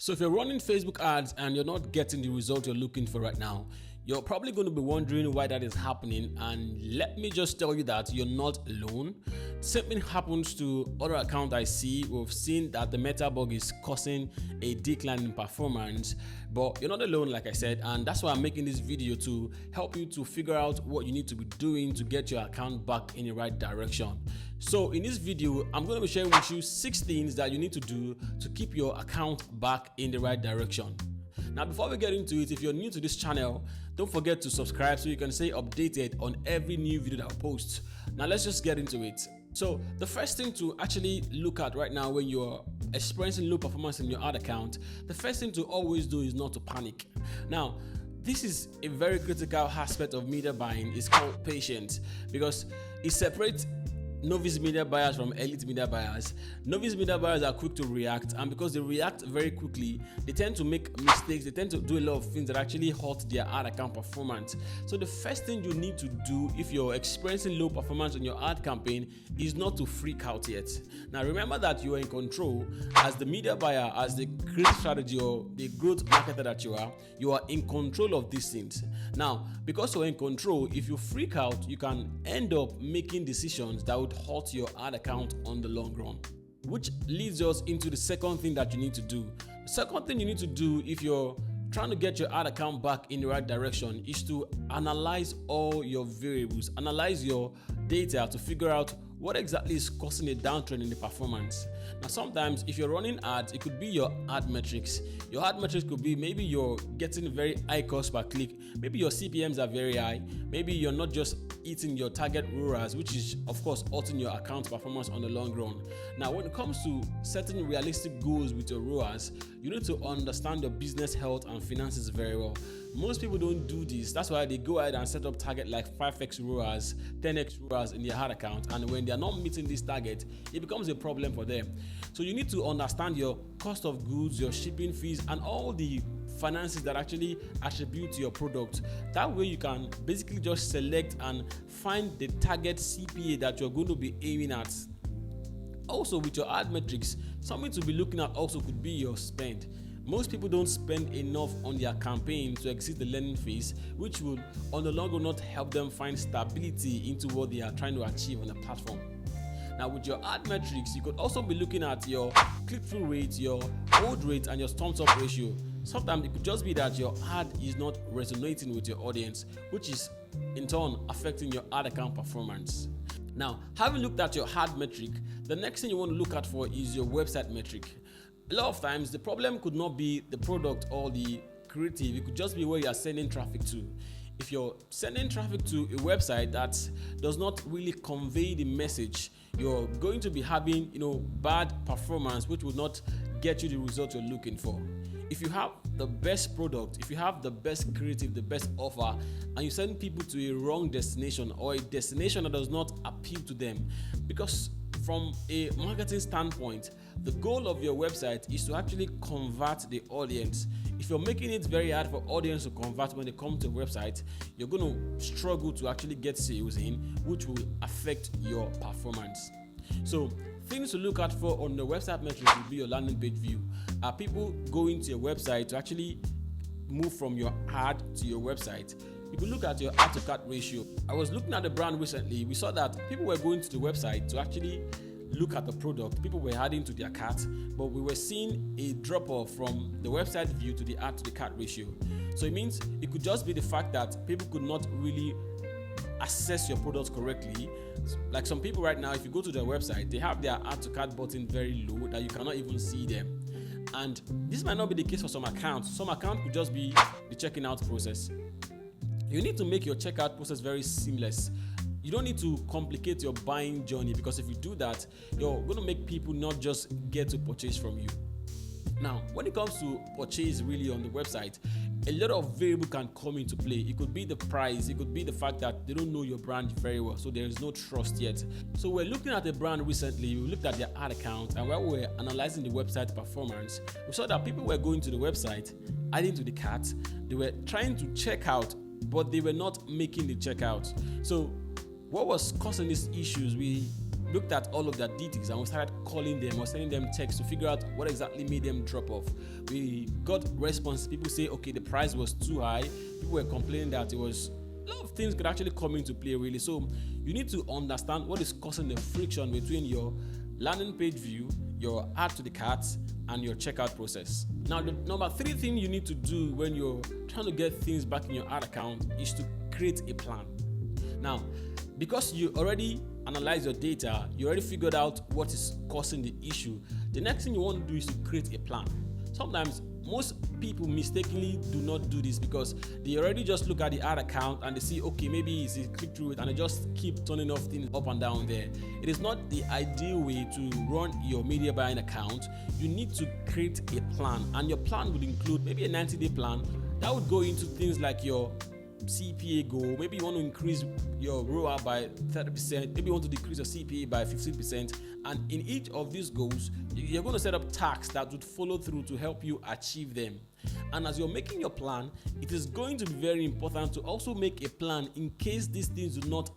So if you're running Facebook ads and you're not getting the result you're looking for right now, you're probably going to be wondering why that is happening, and let me just tell you that you're not alone. Same thing happens to other accounts I see. We've seen that the meta bug is causing a decline in performance, but you're not alone, like I said, and that's why I'm making this video, to help you to figure out what you need to be doing to get your account back in the right direction. So in this video, I'm going to be sharing with you 6 things that you need to do to keep your account back in the right direction. Now, before we get into it, if you're new to this channel, don't forget to subscribe so you can stay updated on every new video that I post. Now, let's just get into it. So the first thing to actually look at right now when you're experiencing low performance in your ad account, the first thing to always do is not to panic. Now, this is a very critical aspect of media buying. It's called patience, because it separates novice media buyers from elite media buyers. Novice media buyers are quick to react, and because they react very quickly, they tend to make mistakes. They tend to do a lot of things that actually hurt their ad account performance. So the first thing you need to do if you're experiencing low performance in your ad campaign is not to freak out yet. Now remember that you are in control as the media buyer, as the creative strategy or the growth marketer that you are in control of these things. Now, because you're in control, if you freak out, you can end up making decisions that would hurt your ad account on the long run. Which leads us into the second thing that you need to do. The second thing you need to do if you're trying to get your ad account back in the right direction is to analyze all your variables, analyze your data to figure out what exactly is causing a downtrend in the performance. Now, sometimes if you're running ads, it could be your ad metrics. Your ad metrics could be maybe you're getting very high cost per click, maybe your CPMs are very high, maybe you're not just hitting your target ROAS, which is of course hurting your account performance on the long run. Now, when it comes to setting realistic goals with your ROAS, you need to understand your business health and finances very well. Most people don't do this. That's why they go ahead and set up target like 5x ROAS, 10x ROAS in their ad account, and when they're not meeting this target, it becomes a problem for them. So you need to understand your cost of goods, your shipping fees, and all the finances that actually attribute to your product. That way you can basically just select and find the target CPA that you're going to be aiming at. Also, with your ad metrics, something to be looking at also could be your spend. Most people don't spend enough on their campaign to exceed the learning phase, which will on the long run not help them find stability into what they are trying to achieve on the platform. Now, with your ad metrics, you could also be looking at your click-through rate, your hold rate, and your thumbs up ratio. Sometimes it could just be that your ad is not resonating with your audience, which is in turn affecting your ad account performance. Now, having looked at your ad metric, the next thing you want to look at for is your website metric. A lot of times, the problem could not be the product or the creative. It could just be where you are sending traffic to. If you're sending traffic to a website that does not really convey the message, you're going to be having bad performance, which will not get you the result you're looking for. If you have the best product, if you have the best creative, the best offer, and you send people to a wrong destination or a destination that does not appeal to them, because from a marketing standpoint, the goal of your website is to actually convert the audience. If you're making it very hard for audience to convert when they come to a website, you're going to struggle to actually get sales in, which will affect your performance. So things to look out for on the website metrics will be your landing page view. Are people going to your website to actually move from your ad to your website? If you look at your ad to cart ratio, I was looking at the brand recently. We saw that people were going to the website to actually look at the product. People were adding to their cart, but we were seeing a drop off from the website view to the ad to the cart ratio. So it means it could just be the fact that people could not really assess your product correctly. Like some people right now, if you go to their website, they have their add to cart button very low that you cannot even see them. And this might not be the case for some accounts. Some account could just be the checking out process. You need to make your checkout process very seamless. You don't need to complicate your buying journey, because if you do that, you're going to make people not just get to purchase from you. Now, when it comes to purchase really on the website, a lot of variables can come into play. It could be the price, it could be the fact that they don't know your brand very well, so there is no trust yet. So we're looking at a brand recently, we looked at their ad account, and while we were analyzing the website performance, we saw that people were going to the website, adding to the cart, they were trying to check out, but they were not making the checkout. So what was causing these issues? We looked at all of their details and we started calling them or sending them texts to figure out what exactly made them drop off. We got response. People say, okay, the price was too high. People were complaining that it was a lot of things could actually come into play, really. So you need to understand what is causing the friction between your landing page view, your add to the cart, and your checkout process. Now, the number 3 thing you need to do when you're trying to get things back in your ad account is to create a plan. Now, because you already analyze your data, you already figured out what is causing the issue, the next thing you want to do is to create a plan. Sometimes most people mistakenly do not do this because they already just look at the ad account and they see, okay, maybe it's a click through it, and they just keep turning off things up and down there. It is not the ideal way to run your media buying account. You need to create a plan, and your plan would include maybe a 90-day plan that would go into things like your CPA goal. Maybe you want to increase your ROAS by 30%, maybe you want to decrease your CPA by 15%, and in each of these goals you're going to set up tasks that would follow through to help you achieve them. And as you're making your plan, it is going to be very important to also make a plan in case these things do not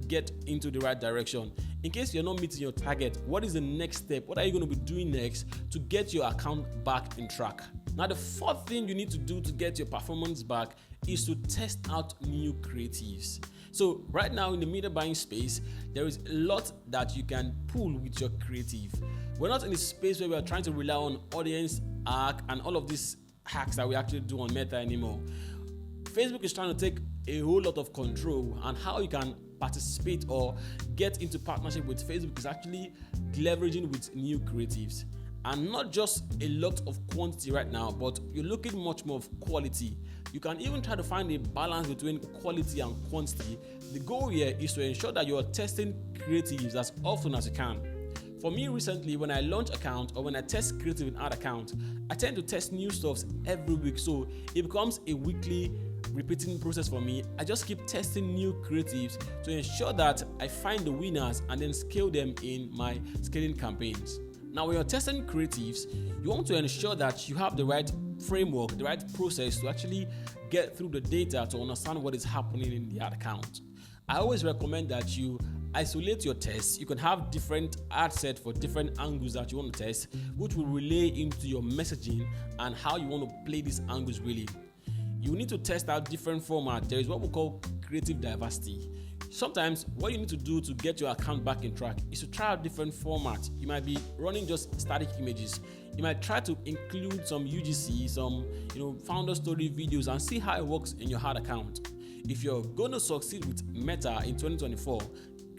get into the right direction. In case you're not meeting your target, what is the next step? What are you going to be doing next to get your account back in track? Now, the 4th thing you need to do to get your performance back is to test out new creatives. So right now in the media buying space, there is a lot that you can pull with your creative. We're not in a space where we are trying to rely on audience arc and all of these hacks that we actually do on Meta anymore. Facebook is trying to take a whole lot of control, and how you can participate or get into partnership with Facebook is actually leveraging with new creatives. And not just a lot of quantity right now, but you're looking much more of quality. You can even try to find a balance between quality and quantity. The goal here is to ensure that you're testing creatives as often as you can. For me recently, when I launch account or when I test creative in ad account, I tend to test new stuff every week. So it becomes a weekly repeating process for me. I just keep testing new creatives to ensure that I find the winners and then scale them in my scaling campaigns. Now, when you're testing creatives, you want to ensure that you have the right framework, the right process to actually get through the data to understand what is happening in the ad account. I always recommend that you isolate your tests. You can have different ad sets for different angles that you want to test, which will relay into your messaging and how you want to play these angles really. You need to test out different formats. There is what we call creative diversity. Sometimes what you need to do to get your account back in track is to try out different formats. You might be running just static images. You might try to include some UGC, some founder story videos, and see how it works in your ad account. If you're going to succeed with Meta in 2024,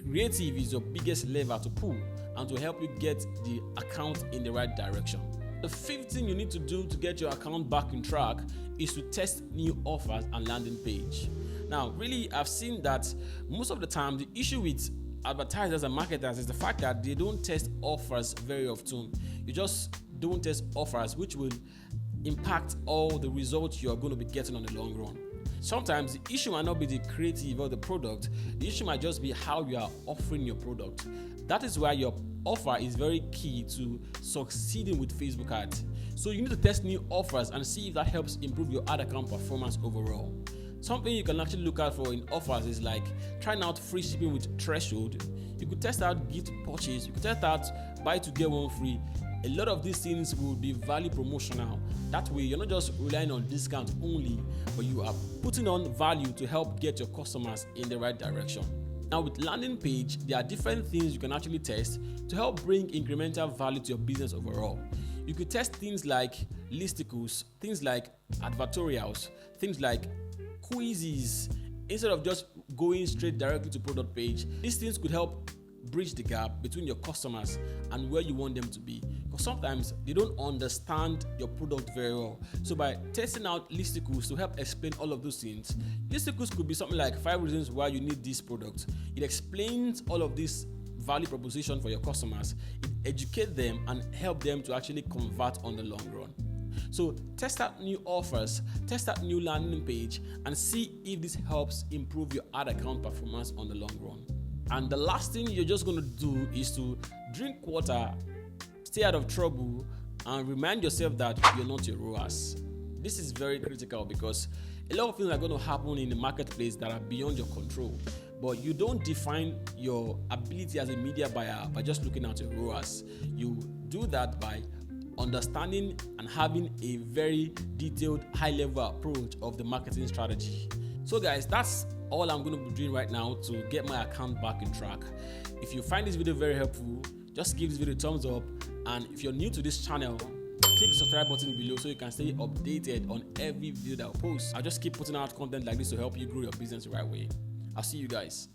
creative is your biggest lever to pull and to help you get the account in the right direction. The 5th thing you need to do to get your account back in track is to test new offers and landing page. Now, really, I've seen that most of the time the issue with advertisers and marketers is the fact that they don't test offers very often. You just don't test offers, which will impact all the results you are going to be getting on the long run. Sometimes the issue might not be the creative or the product. The issue might just be how you are offering your product. That is why your offer is very key to succeeding with Facebook ads. So you need to test new offers and see if that helps improve your ad account performance overall. Something you can actually look out for in offers is like trying out free shipping with threshold. You could test out gift purchase. You could test out buy to get one free. A lot of these things will be value promotional. That way, you're not just relying on discount only, but you are putting on value to help get your customers in the right direction. Now, with landing page, there are different things you can actually test to help bring incremental value to your business overall. You could test things like listicles, things like advertorials, things like quizzes, instead of just going straight directly to product page. These things could help bridge the gap between your customers and where you want them to be, because sometimes they don't understand your product very well. So by testing out listicles to help explain all of those things, listicles could be something like 5 reasons why you need this product. It explains all of this value proposition for your customers, it educates them and help them to actually convert on the long run. So test out new offers, test out new landing page, and see if this helps improve your ad account performance on the long run. And the last thing you're just going to do is to drink water, stay out of trouble, and remind yourself that you're not your ROAS. This is very critical because a lot of things are going to happen in the marketplace that are beyond your control. But you don't define your ability as a media buyer by just looking at your ROAS. You do that by understanding and having a very detailed, high-level approach of the marketing strategy. So guys, that's all I'm going to be doing right now to get my account back in track. If you find this video very helpful, just give this video a thumbs up, and if you're new to this channel, click the subscribe button below so you can stay updated on every video that I post. I'll just keep putting out content like this to help you grow your business the right way. I'll see you guys.